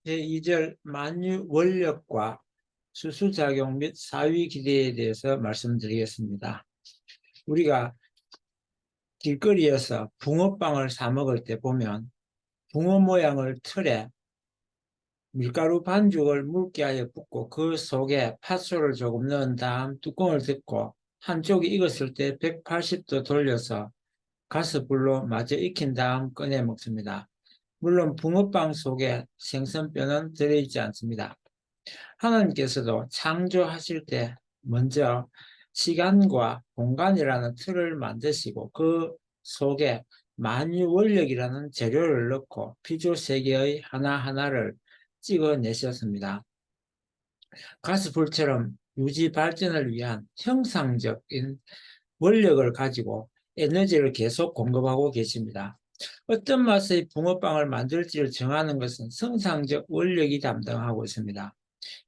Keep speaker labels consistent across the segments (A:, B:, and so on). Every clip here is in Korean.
A: 제2절 만유 원력과 수수작용 및 사위 기대에 대해서 말씀드리겠습니다. 우리가 길거리에서 붕어빵을 사 먹을 때 보면 붕어 모양을 틀에 밀가루 반죽을 묽게 하여 붓고 그 속에 팥소를 조금 넣은 다음 뚜껑을 덮고 한쪽이 익었을 때 180도 돌려서 가스불로 마저 익힌 다음 꺼내 먹습니다. 물론 붕어빵 속에 생선뼈는 들어있지 않습니다. 하나님께서도 창조하실 때 먼저 시간과 공간이라는 틀을 만드시고 그 속에 만유원력이라는 재료를 넣고 피조 세계의 하나하나를 찍어내셨습니다. 가스불처럼 유지 발전을 위한 형상적인 원력을 가지고 에너지를 계속 공급하고 계십니다. 어떤 맛의 붕어빵을 만들지를 정하는 것은 성상적 원력이 담당하고 있습니다.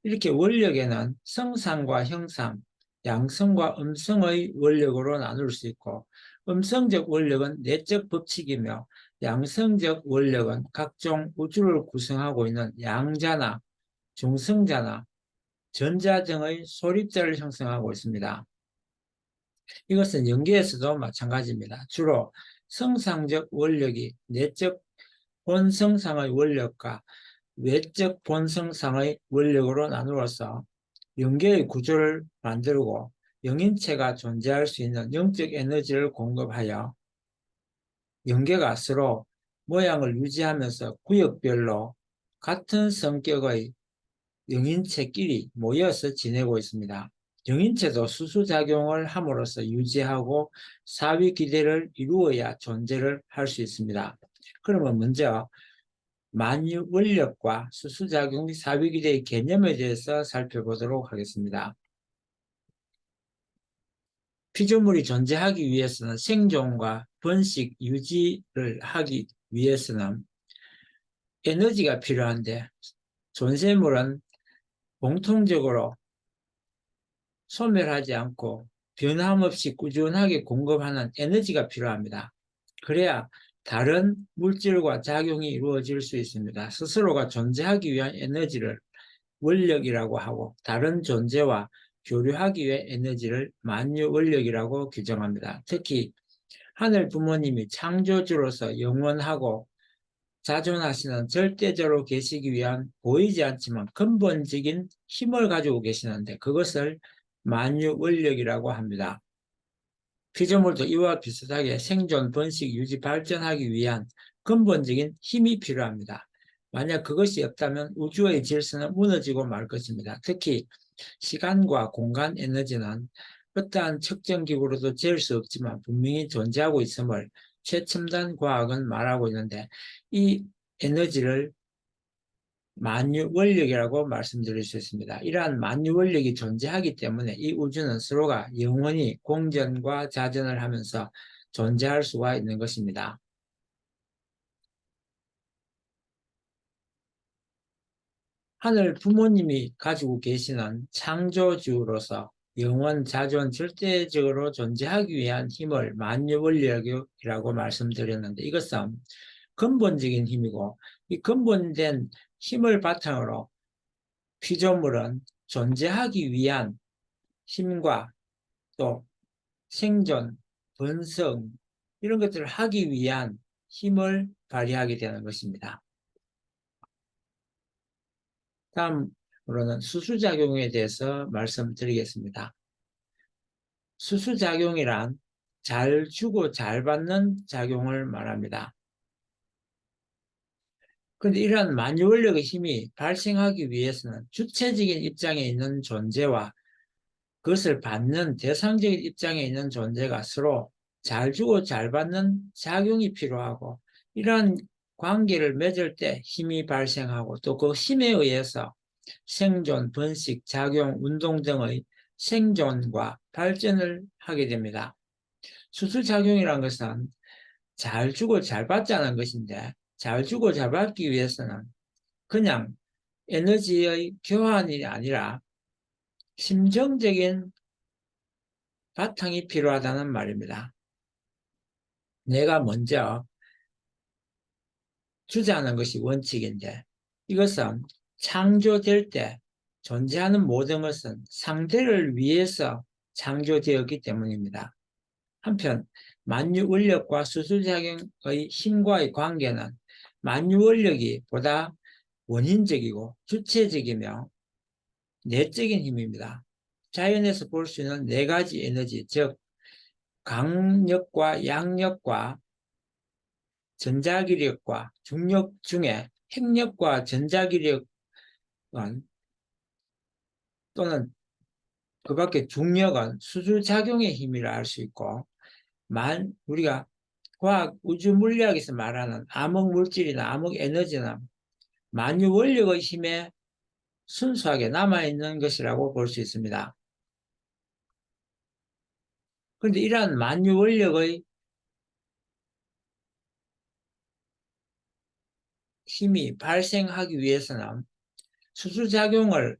A: 이렇게 원력에는 성상과 형상, 양성과 음성의 원력으로 나눌 수 있고 음성적 원력은 내적 법칙이며 양성적 원력은 각종 우주를 구성하고 있는 양자나 중성자나 전자 등의 소립자를 형성하고 있습니다. 이것은 연기에서도 마찬가지입니다. 주로 성상적 원력이 내적 본성상의 원력과 외적 본성상의 원력으로 나누어서 영계의 구조를 만들고 영인체가 존재할 수 있는 영적 에너지를 공급하여 영계가 서로 모양을 유지하면서 구역별로 같은 성격의 영인체끼리 모여서 지내고 있습니다. 영인체도 수수작용을 함으로써 유지하고 사위기대를 이루어야 존재를 할 수 있습니다. 그러면 먼저 만유 원력과 수수작용 및 사위기대의 개념에 대해서 살펴보도록 하겠습니다. 피조물이 존재하기 위해서는 생존과 번식, 유지를 하기 위해서는 에너지가 필요한데 존재물은 공통적으로 소멸하지 않고 변함없이 꾸준하게 공급하는 에너지가 필요합니다. 그래야 다른 물질과 작용이 이루어질 수 있습니다. 스스로가 존재하기 위한 에너지를 원력이라고 하고 다른 존재와 교류하기 위해 에너지를 만유 원력이라고 규정합니다. 특히 하늘 부모님이 창조주로서 영원하고 자존하시는 절대적으로 계시기 위한 보이지 않지만 근본적인 힘을 가지고 계시는데 그것을 만유 원력이라고 합니다. 피조물도 이와 비슷하게 생존, 번식, 유지, 발전하기 위한 근본적인 힘이 필요합니다. 만약 그것이 없다면 우주의 질서는 무너지고 말 것입니다. 특히 시간과 공간 에너지는 어떠한 측정기구로도 잴 수 없지만 분명히 존재하고 있음을 최첨단 과학은 말하고 있는데 이 에너지를 만유 원력이라고 말씀드릴 수 있습니다. 이러한 만유 원력이 존재하기 때문에 이 우주는 서로가 영원히 공전과 자전을 하면서 존재할 수가 있는 것입니다. 하늘 부모님이 가지고 계시는 창조주로서 영원, 자존, 절대적으로 존재하기 위한 힘을 만유 원력이라고 말씀드렸는데 이것은 근본적인 힘이고 이 근본된 힘을 바탕으로 피조물은 존재하기 위한 힘과 또 생존, 번성 이런 것들을 하기 위한 힘을 발휘하게 되는 것입니다. 다음으로는 수수작용에 대해서 말씀드리겠습니다. 수수작용이란 잘 주고 잘 받는 작용을 말합니다. 그런데 이러한 만유원력의 힘이 발생하기 위해서는 주체적인 입장에 있는 존재와 그것을 받는 대상적인 입장에 있는 존재가 서로 잘 주고 잘 받는 작용이 필요하고 이러한 관계를 맺을 때 힘이 발생하고 또 그 힘에 의해서 생존, 번식, 작용, 운동 등의 생존과 발전을 하게 됩니다. 수수작용이라는 것은 잘 주고 잘 받자는 것인데 잘 주고 잘 받기 위해서는 그냥 에너지의 교환이 아니라 심정적인 바탕이 필요하다는 말입니다. 내가 먼저 주자는 것이 원칙인데 이것은 창조될 때 존재하는 모든 것은 상대를 위해서 창조되었기 때문입니다. 한편 만유원력과 수수작용의 힘과의 관계는 만유원력이 보다 원인적이고 주체적이며 내적인 힘입니다. 자연에서 볼 수 있는 네 가지 에너지, 즉 강력과 양력과 전자기력과 중력 중에 핵력과 전자기력은 또는 그 밖에 중력은 수주작용의 힘이라 할 수 있고, 우리가 과학 우주 물리학에서 말하는 암흑 물질이나 암흑 에너지는 만유 원력의 힘에 순수하게 남아있는 것이라고 볼 수 있습니다. 그런데 이러한 만유 원력의 힘이 발생하기 위해서는 수수작용을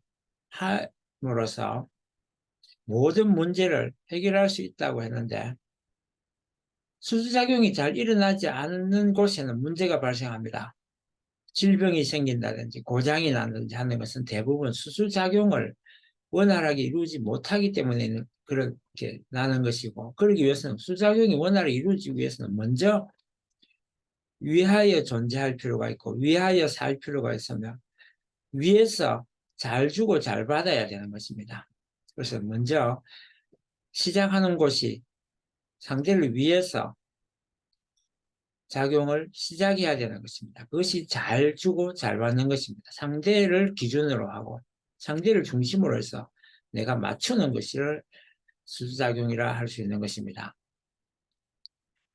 A: 함으로써 모든 문제를 해결할 수 있다고 했는데, 수수작용이 잘 일어나지 않는 곳에는 문제가 발생합니다. 질병이 생긴다든지 고장이 나든지 하는 것은 대부분 수수작용을 원활하게 이루지 못하기 때문에 그렇게 나는 것이고, 그러기 위해서는 수작용이 원활하게 이루어지기 위해서는 먼저 위하여 존재할 필요가 있고 위하여 살 필요가 있으며 위에서 잘 주고 잘 받아야 되는 것입니다. 그래서 먼저 시작하는 곳이 상대를 위해서 작용을 시작해야 되는 것입니다. 그것이 잘 주고 잘 받는 것입니다. 상대를 기준으로 하고 상대를 중심으로 해서 내가 맞추는 것을 수수작용이라 할 수 있는 것입니다.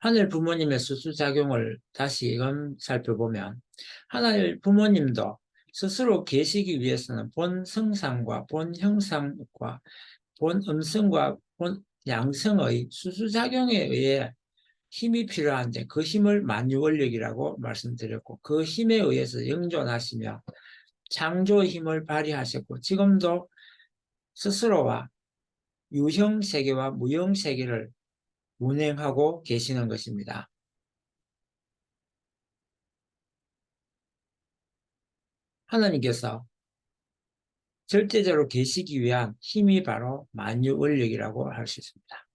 A: 하늘 부모님의 수수작용을 다시금 살펴보면 하늘 부모님도 스스로 계시기 위해서는 본 성상과 본 형상과 본 음성과 본 양성의 수수작용에 의해 힘이 필요한데 그 힘을 만유원력이라고 말씀드렸고 그 힘에 의해서 영존하시며 창조 힘을 발휘하셨고 지금도 스스로와 유형세계와 무형세계를 운행하고 계시는 것입니다. 하나님께서 절대적으로 계시기 위한 힘이 바로 만유원력이라고 할 수 있습니다.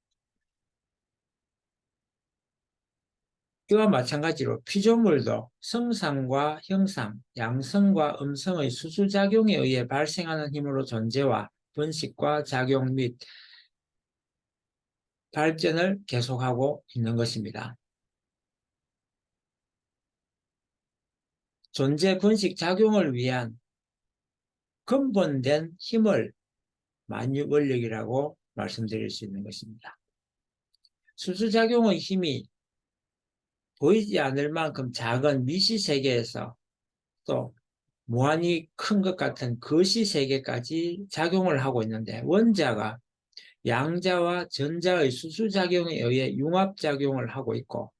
A: 이와 마찬가지로 피조물도 성상과 형상, 양성과 음성의 수수작용에 의해 발생하는 힘으로 존재와 번식과 작용 및 발전을 계속하고 있는 것입니다. 존재, 번식, 작용을 위한 근본된 힘을 만유원력이라고 말씀드릴 수 있는 것입니다. 수수작용의 힘이 보이지 않을 만큼 작은 미시세계에서 또 무한히 큰 것 같은 거시세계까지 작용을 하고 있는데 원자가 양자와 전자의 수수작용에 의해 융합작용을 하고 있고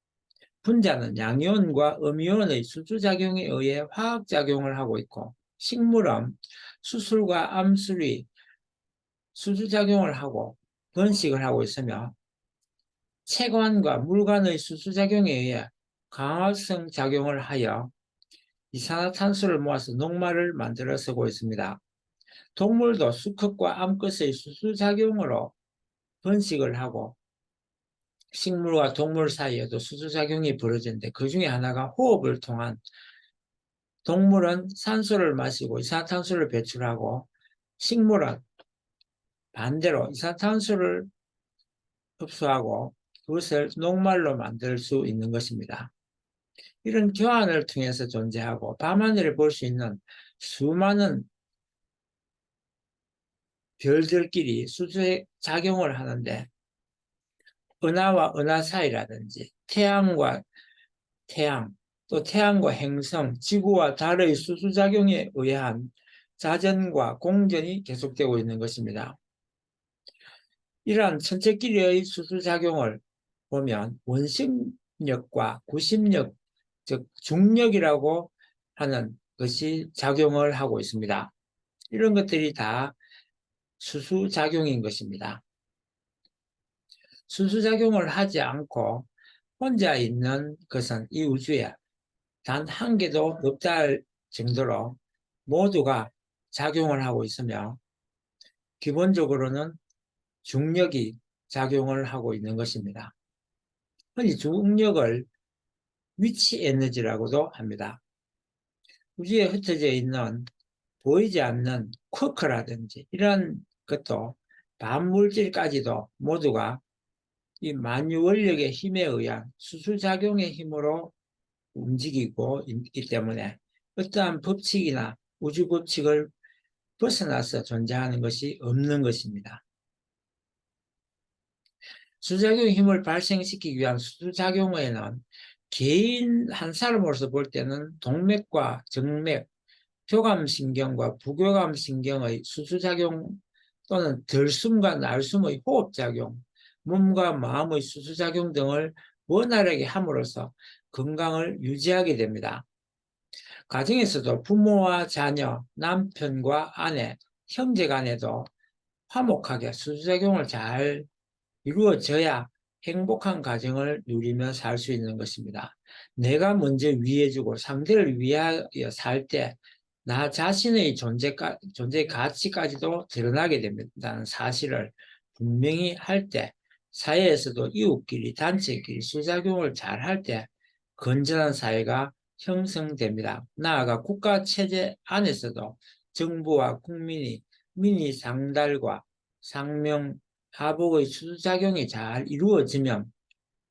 A: 분자는 양이온과 음이온의 수수작용에 의해 화학작용을 하고 있고 식물은 수술과 암술이 수수작용을 하고 번식을 하고 있으며 체관과 물관의 수수작용에 의해 강화성 작용을 하여 이산화탄소를 모아서 녹말을 만들어 쓰고 있습니다. 동물도 수컷과 암컷의 수수작용으로 번식을 하고 식물과 동물 사이에도 수수작용이 벌어지는데 그 중에 하나가 호흡을 통한 동물은 산소를 마시고 이산화탄소를 배출하고 식물은 반대로 이산화탄소를 흡수하고 그것을 녹말로 만들 수 있는 것입니다. 이런 교환을 통해서 존재하고 밤하늘에 볼 수 있는 수많은 별들끼리 수수작용을 하는데 은하와 은하 사이라든지 태양과 태양, 또 태양과 행성, 지구와 달의 수수작용에 의한 자전과 공전이 계속되고 있는 것입니다. 이러한 천체끼리의 수수작용을 보면 원심력과 구심력, 즉 중력이라고 하는 것이 작용을 하고 있습니다. 이런 것들이 다 수수작용인 것입니다. 수수작용을 하지 않고 혼자 있는 것은 이 우주에 단 한 개도 없다 할 정도로 모두가 작용을 하고 있으며 기본적으로는 중력이 작용을 하고 있는 것입니다. 흔히 중력을 위치 에너지라고도 합니다. 우주에 흩어져 있는 보이지 않는 쿼크라든지 이런 것도 반물질까지도 모두가 이 만유 원력의 힘에 의한 수수작용의 힘으로 움직이고 있기 때문에 어떠한 법칙이나 우주 법칙을 벗어나서 존재하는 것이 없는 것입니다. 수작용의 힘을 발생시키기 위한 수작용에는 개인 한 사람으로서 볼 때는 동맥과 정맥, 교감신경과 부교감신경의 수수작용 또는 들숨과 날숨의 호흡작용, 몸과 마음의 수수작용 등을 원활하게 함으로써 건강을 유지하게 됩니다. 가정에서도 부모와 자녀, 남편과 아내, 형제 간에도 화목하게 수수작용을 잘 이루어져야 행복한 가정을 누리며 살 수 있는 것입니다. 내가 먼저 위해주고 상대를 위하여 살 때 나 자신의 존재 가치까지도 드러나게 된다는 사실을 분명히 할 때 사회에서도 이웃끼리 단체끼리 수작용을 잘 할 때 건전한 사회가 형성됩니다. 나아가 국가 체제 안에서도 정부와 국민이 민의 상달과 상명 하복의 수작용이 잘 이루어지면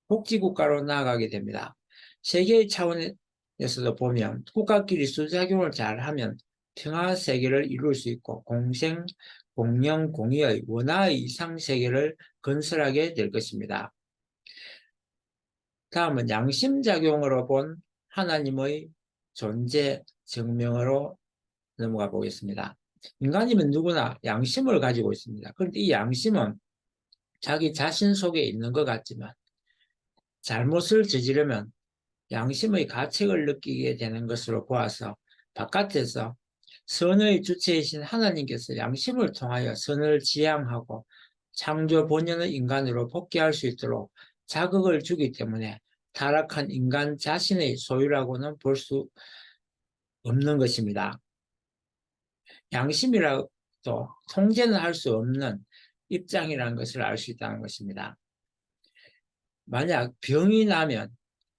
A: 복지국가로 나아가게 됩니다. 세계의 차원에서도 보면 국가끼리 수작용을 잘하면 평화세계를 이룰 수 있고 공생, 공영, 공의의 원화의 이상세계를 건설하게 될 것입니다. 다음은 양심작용으로 본 하나님의 존재 증명으로 넘어가 보겠습니다. 인간이면 누구나 양심을 가지고 있습니다. 그런데 이 양심은 자기 자신 속에 있는 것 같지만 잘못을 저지르면 양심의 가책을 느끼게 되는 것으로 보아서 바깥에서 선의 주체이신 하나님께서 양심을 통하여 선을 지향하고 창조 본연의 인간으로 복귀할 수 있도록 자극을 주기 때문에 타락한 인간 자신의 소유라고는 볼 수 없는 것입니다. 양심이라도 통제는 할 수 없는 입장이라는 것을 알 수 있다는 것입니다. 만약 병이 나면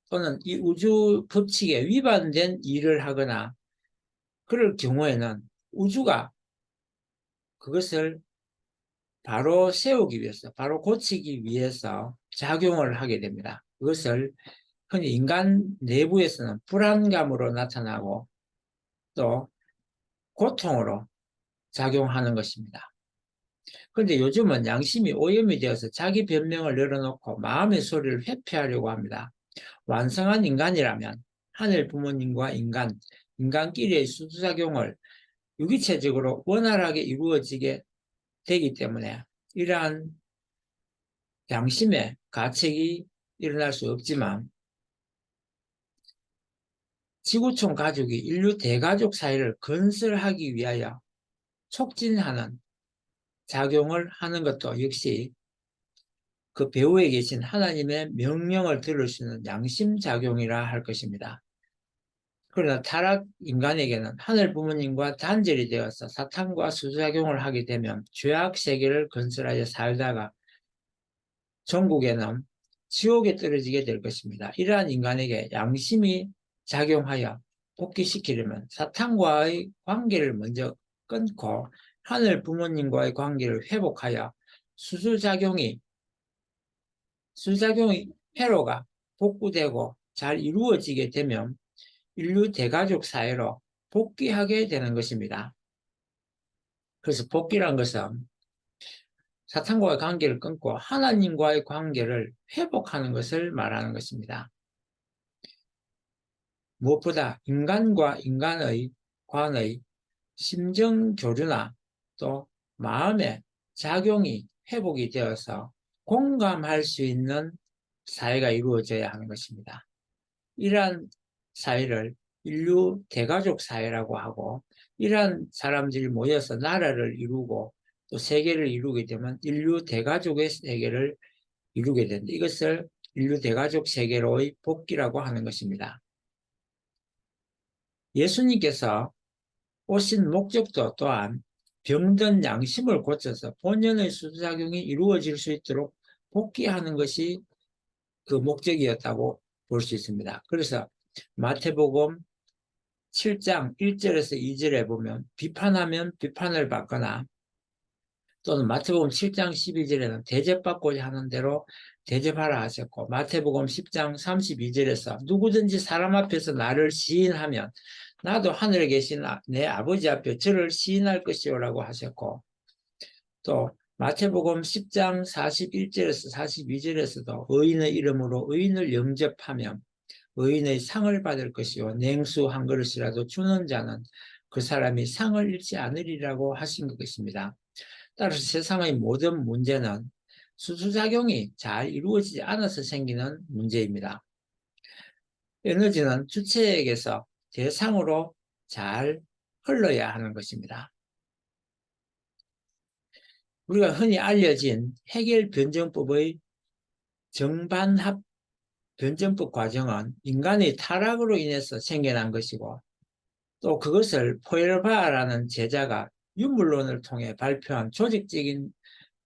A: 또는 이 우주 법칙에 위반된 일을 하거나 그럴 경우에는 우주가 그것을 바로 세우기 위해서, 바로 고치기 위해서 작용을 하게 됩니다. 그것을 흔히 인간 내부에서는 불안감으로 나타나고 또 고통으로 작용하는 것입니다. 그런데 요즘은 양심이 오염이 되어서 자기 변명을 늘어놓고 마음의 소리를 회피하려고 합니다. 완성한 인간이라면 하늘 부모님과 인간끼리의 수수작용을 유기체적으로 원활하게 이루어지게 되기 때문에 이러한 양심의 가책이 일어날 수 없지만 지구촌 가족이 인류 대가족 사회를 건설하기 위하여 촉진하는 작용을 하는 것도 역시 그 배후에 계신 하나님의 명령을 들을 수 있는 양심작용이라 할 것입니다. 그러나 타락 인간에게는 하늘 부모님과 단절이 되어서 사탄과 수작용을 하게 되면 죄악 세계를 건설하여 살다가 전국에는 지옥에 떨어지게 될 것입니다. 이러한 인간에게 양심이 작용하여 복귀시키려면 사탄과의 관계를 먼저 끊고 하늘 부모님과의 관계를 회복하여 수작용의 회로가 복구되고 잘 이루어지게 되면 인류 대가족 사회로 복귀하게 되는 것입니다. 그래서 복귀란 것은 사탄과의 관계를 끊고 하나님과의 관계를 회복하는 것을 말하는 것입니다. 무엇보다 인간과 인간의 관의 심정 교류나 또 마음의 작용이 회복이 되어서 공감할 수 있는 사회가 이루어져야 하는 것입니다. 이러한 사회를 인류 대가족 사회라고 하고 이러한 사람들이 모여서 나라를 이루고 또 세계를 이루게 되면 인류 대가족의 세계를 이루게 된다. 이것을 인류 대가족 세계로의 복귀라고 하는 것입니다. 예수님께서 오신 목적도 또한 병든 양심을 고쳐서 본연의 수수작용이 이루어질 수 있도록 복귀하는 것이 그 목적이었다고 볼 수 있습니다. 그래서 마태복음 7장 1절에서 2절에 보면 비판하면 비판을 받거나 또는 마태복음 7장 12절에는 대접받고자 하는 대로 대접하라 하셨고 마태복음 10장 32절에서 누구든지 사람 앞에서 나를 시인하면 나도 하늘에 계신 내 아버지 앞에 저를 시인할 것이오라고 하셨고 또 마태복음 10장 41절에서 42절에서도 의인의 이름으로 의인을 영접하면 의인의 상을 받을 것이요 냉수 한 그릇이라도 주는 자는 그 사람이 상을 잃지 않으리라고 하신 것입니다. 따라서 세상의 모든 문제는 수수작용이 잘 이루어지지 않아서 생기는 문제입니다. 에너지는 주체에게서 대상으로 잘 흘러야 하는 것입니다. 우리가 흔히 알려진 해겔 변정법의 정반합 변정법 과정은 인간의 타락으로 인해서 생겨난 것이고 또 그것을 포에르바라는 제자가 유물론을 통해 발표한 조직적인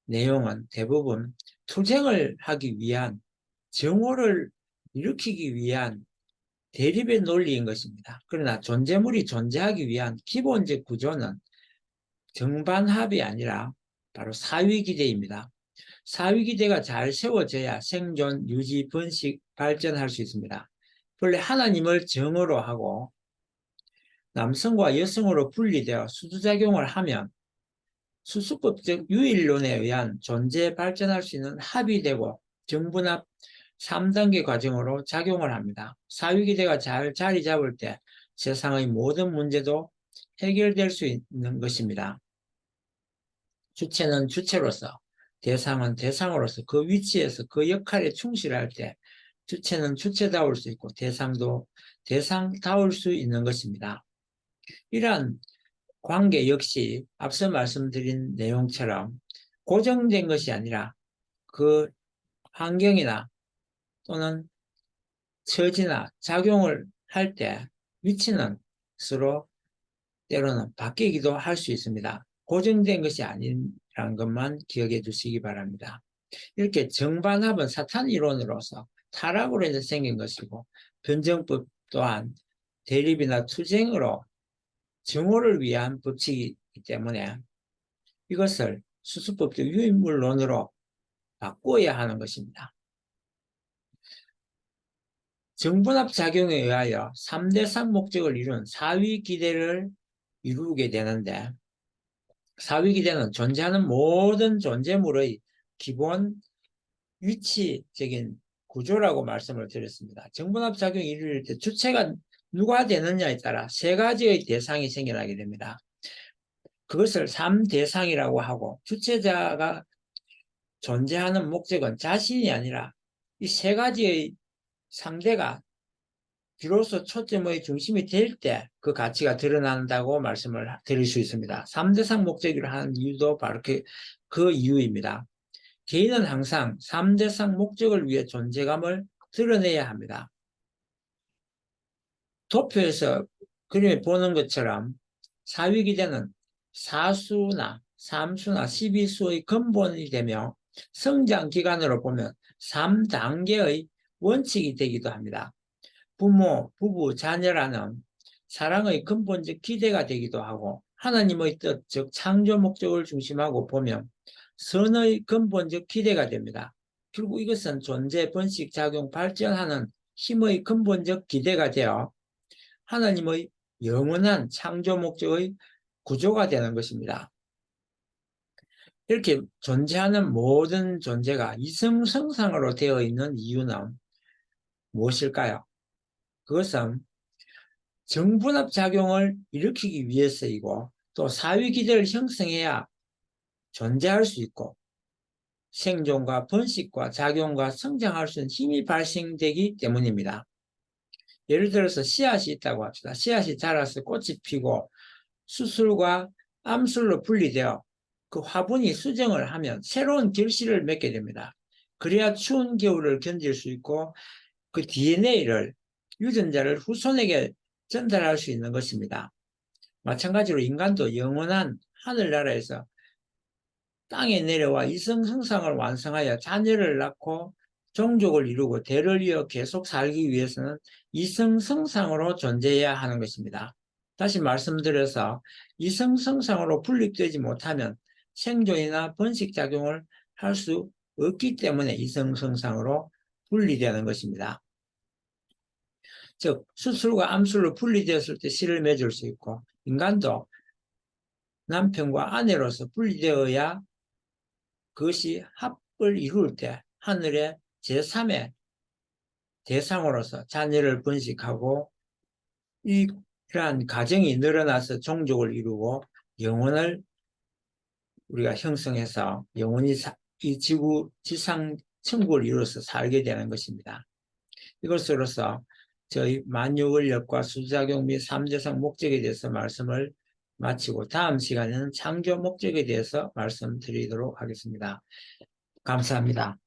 A: 내용은 대부분 투쟁을 하기 위한 정오를 일으키기 위한 대립의 논리인 것입니다. 그러나 존재물이 존재하기 위한 기본적 구조는 정반합이 아니라 바로 사위기대입니다. 사위기대가 잘 세워져야 생존, 유지, 번식, 발전할 수 있습니다. 본래 하나님을 정으로 하고 남성과 여성으로 분리되어 수두작용을 하면 수수법적 유일론에 의한 존재 발전할 수 있는 합의되고 정분합 3단계 과정으로 작용을 합니다. 사위기대가 잘 자리 잡을 때 세상의 모든 문제도 해결될 수 있는 것입니다. 주체는 주체로서 대상은 대상으로서 그 위치에서 그 역할에 충실할 때 주체는 주체다울 수 있고 대상도 대상다울 수 있는 것입니다. 이러한 관계 역시 앞서 말씀드린 내용처럼 고정된 것이 아니라 그 환경이나 또는 처지나 작용을 할 때 위치는 서로 때로는 바뀌기도 할 수 있습니다. 고정된 것이 아니라는 것만 기억해 두시기 바랍니다. 이렇게 정반합은 사탄 이론으로서 타락으로 해서 생긴 것이고 변정법 또한 대립이나 투쟁으로 정오를 위한 법칙이기 때문에 이것을 수수법적 유인물론으로 바꿔야 하는 것입니다. 정분합 작용에 의하여 3대3 목적을 이룬 사위기대를 이루게 되는데 사위기대는 존재하는 모든 존재물의 기본 위치적인 구조라고 말씀을 드렸습니다. 정분합 작용이 이룰 때 주체가 누가 되느냐에 따라 세 가지의 대상이 생겨나게 됩니다. 그것을 3대상이라고 하고 주체자가 존재하는 목적은 자신이 아니라 이 세 가지의 상대가 비로소 초점의 중심이 될 때 그 가치가 드러난다고 말씀을 드릴 수 있습니다. 3대상 목적으로 하는 이유도 바로 그 이유입니다. 개인은 항상 3대상 목적을 위해 존재감을 드러내야 합니다. 도표에서 그림에 보는 것처럼 사위기대는 사수나 삼수나 12수의 근본이 되며 성장 기간으로 보면 3단계의 원칙이 되기도 합니다. 부모, 부부, 자녀라는 사랑의 근본적 기대가 되기도 하고 하나님의 뜻, 즉 창조 목적을 중심하고 보면 선의 근본적 기대가 됩니다. 결국 이것은 존재, 번식, 작용, 발전하는 힘의 근본적 기대가 되어 하나님의 영원한 창조 목적의 구조가 되는 것입니다. 이렇게 존재하는 모든 존재가 이성성상으로 되어 있는 이유는 무엇일까요? 그것은 정분합 작용을 일으키기 위해서이고 또 사위기대를 형성해야 존재할 수 있고 생존과 번식과 작용과 성장할 수 있는 힘이 발생되기 때문입니다. 예를 들어서 씨앗이 있다고 합시다. 씨앗이 자라서 꽃이 피고 수술과 암술로 분리되어 그 화분이 수정을 하면 새로운 결실을 맺게 됩니다. 그래야 추운 겨울을 견딜 수 있고 그 DNA를 유전자를 후손에게 전달할 수 있는 것입니다. 마찬가지로 인간도 영원한 하늘나라에서 땅에 내려와 이성성상을 완성하여 자녀를 낳고 종족을 이루고 대를 이어 계속 살기 위해서는 이성성상으로 존재해야 하는 것입니다. 다시 말씀드려서 이성성상으로 분립되지 못하면 생존이나 번식작용을 할 수 없기 때문에 이성성상으로 분리되는 것입니다. 즉 수술과 암술로 분리되었을 때 씨를 맺을 수 있고, 인간도 남편과 아내로서 분리되어야 그것이 합을 이룰 때 하늘의 제3의 대상으로서 자녀를 번식하고, 이러한 가정이 늘어나서 종족을 이루고 영혼을 우리가 형성해서 영원히 이 지상 천국을 이루어서 살게 되는 것입니다. 이것으로서 저희 만유원력과 수작용 및 3대상 목적에 대해서 말씀을 마치고, 다음 시간에는 창조 목적에 대해서 말씀드리도록 하겠습니다. 감사합니다.